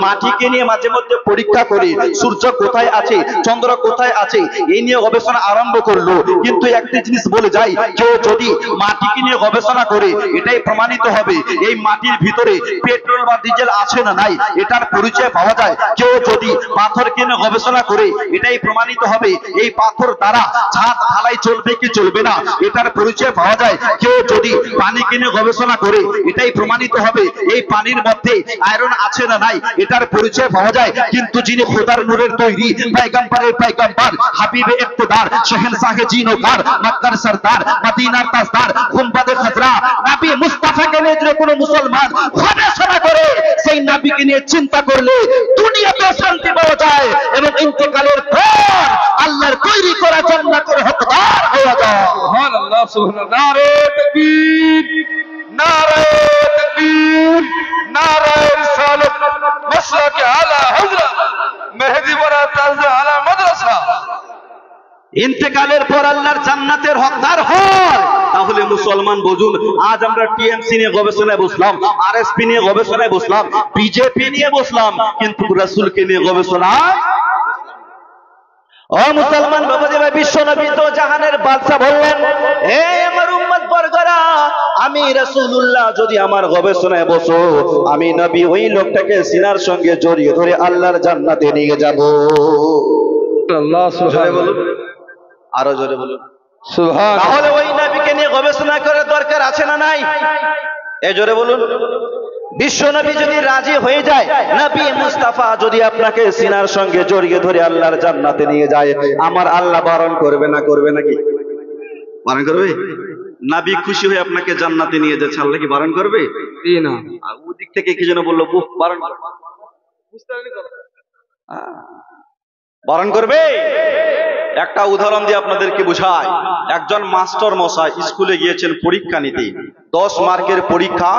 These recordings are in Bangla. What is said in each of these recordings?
মাটিকে নিয়ে মাঝে মধ্যে পরীক্ষা করে সূর্য কোথায় আছে, চন্দ্র কোথায় আছে, এই নিয়ে গবেষণা আরম্ভ করলো। কিন্তু একটি জিনিস বলে যাই, কেউ যদি মাটিকে নিয়ে গবেষণা করে এটাই প্রমাণিত হবে এই মাটির ভিতরে পেট্রোল বা ডিজেল আছে না নাই, এটার পরিচয় পাওয়া যায়। কেউ যদি পাথরকে নিয়ে গবেষণা করে এটাই প্রমাণিত হবে এই পাথর দ্বারা ছাদ ঢালাই চলবে কি চলবে না, এটার পরিচয় পাওয়া যায়। কেউ যদি পানিকে নিয়ে গবেষণা করে এটাই প্রমাণিত হবে এই পানির মধ্যে আয়রন আছে না নাই, এটার পরিচয় পাওয়া যায়। কিন্তু যিনি খোদার নূরের তৈরি, পয়গম্বরের পয়গম্বর, হাবিবে ইক্তদার, শহনশাহে জিনোকার, মক্কার সরদার, মদিনার তাজদার, গুম্বাদে খজরা নবী মুস্তাফাকে নিয়ে যদি কোনো মুসলমান গবেষণা করে সেই নবীকে নিয়ে চিন্তা করলে দুনিয়াতে শান্তি পাওয়া যায় এবং ইন্তেকালের পর আল্লাহর তৈরি করা জান্নাতের হকদার হয়ে যায়। সুবহানাল্লাহ, সুবহানাল্লাহ। নারে তাকবীর, নারে তাকবীর, নারে রিসালাত, মাসলাকে আলা হযরত মেহেদী বড়া তাজা আলা মাদ্রাসা। ইন্তেকালের পর আল্লাহর জান্নাতের হকদার হয়। তাহলে মুসলমান বুঝুন, আজ আমরা টিএমসি নিয়ে গবেষণায় বসলাম, আরএসপি নিয়ে গবেষণায় বসলাম, বিজেপি নিয়ে বসলাম, কিন্তু রাসূলকে নিয়ে গবেষণা। ও মুসলমান বাবাজি ভাই, বিশ্ব নবী তো জাহানের বাদশা বললেন, হে আমার উম্মত বর্গরা, আমি রাসূলুল্লাহ যদি আমার গবেষণায় বসো, আমি নবী ওই লোকটাকে সিনার সঙ্গে জড়িয়ে ধরে আল্লাহর জান্নাতে নিয়ে যাব। আল্লাহ সুবহানাল্লাহ, আরো জোরে বলুন সুবহানাল্লাহ। তাহলে ওই নবীকে নিয়ে গবেষণা করার দরকার আছে না নাই? এ জোরে বলুন। বিশ্ব নবী যদি রাজি হয়ে যায়, নবী মুস্তাফা যদি আপনাকে সিনার সঙ্গে জড়িয়ে ধরে আল্লাহর জান্নাতে নিয়ে যায়, আমার আল্লাহ বারণ করবে না? করবে নাকি? বারণ করবে? নবী খুশি হয়ে আপনাকে জান্নাতে নিয়ে যাচ্ছে, আল্লাহ কি বারণ করবে? না। ওদিক থেকে কি যেন বললো, বারণ বারণ করবে। একটা উদাহরণ দিয়ে আপনাদেরকে বুঝাই। একজন মাস্টার মশাই স্কুলে গিয়েছেন পরীক্ষা নিতে। 10 মার্কের পরীক্ষা,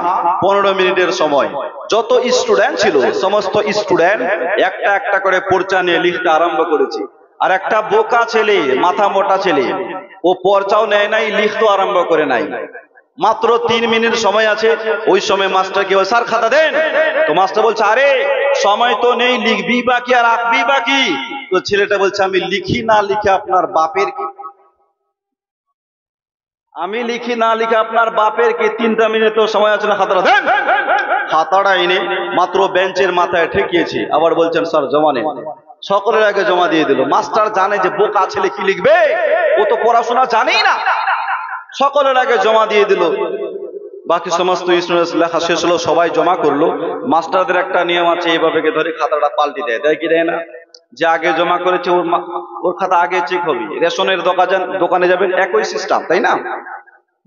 15 মিনিটের সময়। যত স্টুডেন্ট ছিল সমস্ত স্টুডেন্ট একটা একটা করে পরীক্ষা নিয়ে লিখতে আরম্ভ করেছে। আর একটা বোকা ছেলে, মাথা মোটা ছেলে, ও পরীক্ষাও নেয় নাই, লিখতে আরম্ভ করে নাই। মাত্র 3 মিনিট সময় আছে। ওই সময় মাস্টারকে বলে, স্যার খাতা দেন। তো মাস্টার বলছে, আরে সময় তো নেই, লিখবি বাকি আর আঁকবি বাকি। তো ছেলেটা বলছে, আমি লিখি না লিখে আপনার বাপের কি? আমি লিখি না লিখে আপনার বাপের কি? 3টা মিনিট তো সময় আছে না, খাতাটা দেন। খাতাটা এনে মাত্র বেঞ্চের মাথায় ঠেকিয়েছি। আবার বলছেন, স্যার জমা নেন। সকলের আগে জমা দিয়ে দিল। মাস্টার জানে যে বোকা ছেলে কি লিখবে, ও তো পড়াশোনা জানেই না। সকলের আগে জমা দিয়ে দিল। বাকি সমস্ত স্টুডেন্টস লেখা শেষ হলো, সবাই জমা করলো। মাস্টারদের একটা নিয়ম আছে, এইভাবে ধরে খাতাটা পাল্টি দেয়, দেয় কি দেয় না? যে আগে জমা করেছে ওর খাতা আগে চেক হবে। রেশনের দোকানে যাবেন, একই সিস্টেম, তাই না?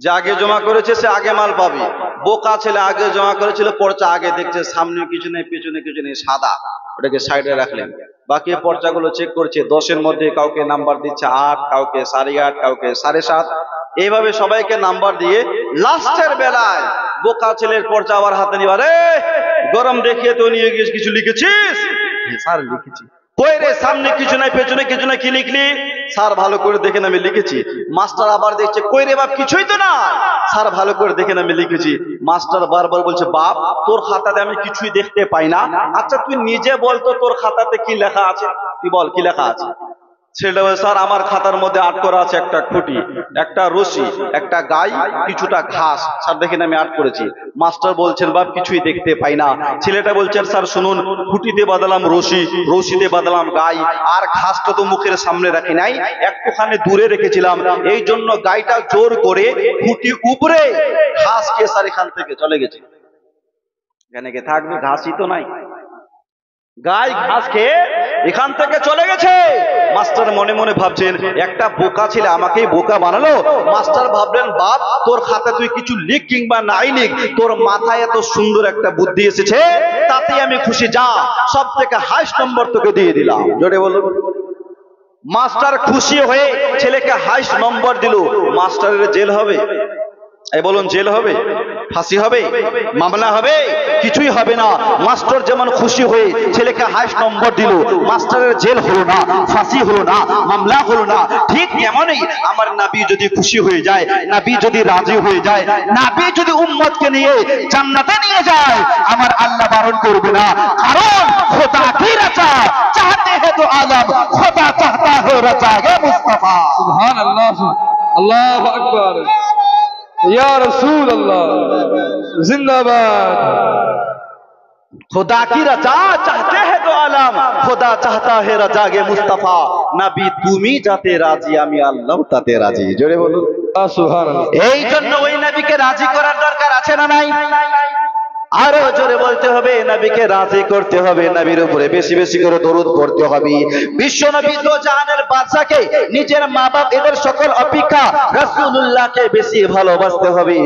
যে আগে জমা করেছে সে আগে মাল পাবে। বোকা ছেলে আগে জমা করেছিল, পর্চা আগে দেখছে, সামনে কিছু নেই, পেছনে কিছু নেই, সাদা, ওটাকে সাইডে রাখলেন। বাকি পর্চাগুলো চেক করছে। 10-এর মধ্যে কাউকে নাম্বার দিচ্ছে 8, কাউকে 8.5, কাউকে 7.5। এইভাবে সবাইকে নাম্বার দিয়ে লাস্টের বেলায় বোকা ছেলের পর্চা আবার হাতে নিয়ে, আরে গরম দেখিয়ে তো নিয়ে গিয়ে কিছু লিখেছিস? স্যার লিখেছি। কই রে, সামনে কিছু নাই, পেছনে কিছু নাই, কি লিখলি? স্যার ভালো করে দেখেন আমি লিখেছি। মাস্টার আবার দেখছে, কই রে বাপ, কিছুই তো না। স্যার ভালো করে দেখেন আমি লিখেছি। মাস্টার বারবার বলছে, বাপ তোর খাতাতে আমি কিছুই দেখতে পাই না। আচ্ছা তুই নিজে বল তো তোর খাতাতে কি লেখা আছে, তুই বল কি লেখা আছে। ছেলেটা বলে, স্যার আমার খাতার মধ্যে আট করা আছে একটা খুঁটি, একটা রশি, একটা গাই, কিছুটা ঘাস। স্যার দেখেন আমি আট করেছি। মাস্টার বলছেন, বাপ কিছুই দেখতে পাই না। ছেলেটা বলছেন, স্যার শুনুন, খুঁটিতে বাঁধলাম রশি, রশিতে বাঁধলাম গাই, আর ঘাসটা তো মুখের সামনে রাখি নাই, একটুখানি দূরে রেখেছিলাম। এই জন্য গাইটা জোর করে খুঁটি উপরে ঘাস খেয়ে স্যার এখান থেকে চলে গেছে। এখানে কে থাকবে, ঘাসই তো নাই। গাই ঘাস খেয়ে এখান থেকে চলে গেছে। মাস্টার মনে মনে ভাবছেন, একটা বোকা ছেলে আমাকেই বোকা বানালো। মাস্টার ভাবলেন, বাপ তোর খাতা তুই কিছু লিখ কিংবা নাই লিখ, তোর মাথায় এত সুন্দর একটা বুদ্ধি এসেছে, তাতে আমি খুশি। যা, সব থেকে হাইস্ট নম্বর তোকে দিয়ে দিলাম। জোরে বলুন। মাস্টার খুশি হয়ে ছেলেকে হাইস্ট নম্বর দিল। মাস্টারের জেল হবে? এই বলুন, জেল হবে, ফাঁসি হবে, মামলা হবে? কিছুই হবে না। মাস্টার যেমন খুশি হয়ে ছেলেকে হাইস্ট নম্বর দিল, মাস্টারের জেল হলো না, ফাঁসি হলো না, মামলা হলো না। ঠিক তেমনই আমার নবী যদি খুশি হয়ে যায়, নবী যদি রাজি হয়ে যায়, নবী যদি উম্মতকে নিয়ে জান্নাতে নিয়ে যায়, আমার আল্লাহ বারণ করবে না। কারণ रचा चाहते हैं तो आलम खुदा चाहता है रचा है मुस्तफा। सुभान अल्लाह, अल्लाह अकबर, या रसूल अल्लाह, जिंदाबाद। खुदा की रजा चाहते हैं तो आलम खुदा चाहता है रजा गे मुस्तफा। নবী তুমি যাতে রাজি আমি আল্লাহ তাতে রাজি। জোরে বলুন সুবহান আল্লাহ। এই জন্য ওই নবীকে রাজি করার দরকার আছে না নাই? আরো জোরে বলতে হবে, নবীকে রাজি করতে হবে, নবীর উপরে বেশি বেশি করে দরুদ পড়তে হবে। বিশ্ব নবী দো জাহানের বাদশাকে নিজের মা বাপ এদের সকল অপেক্ষা রাসূলুল্লাহকে বেশি ভালোবাসতে হবে।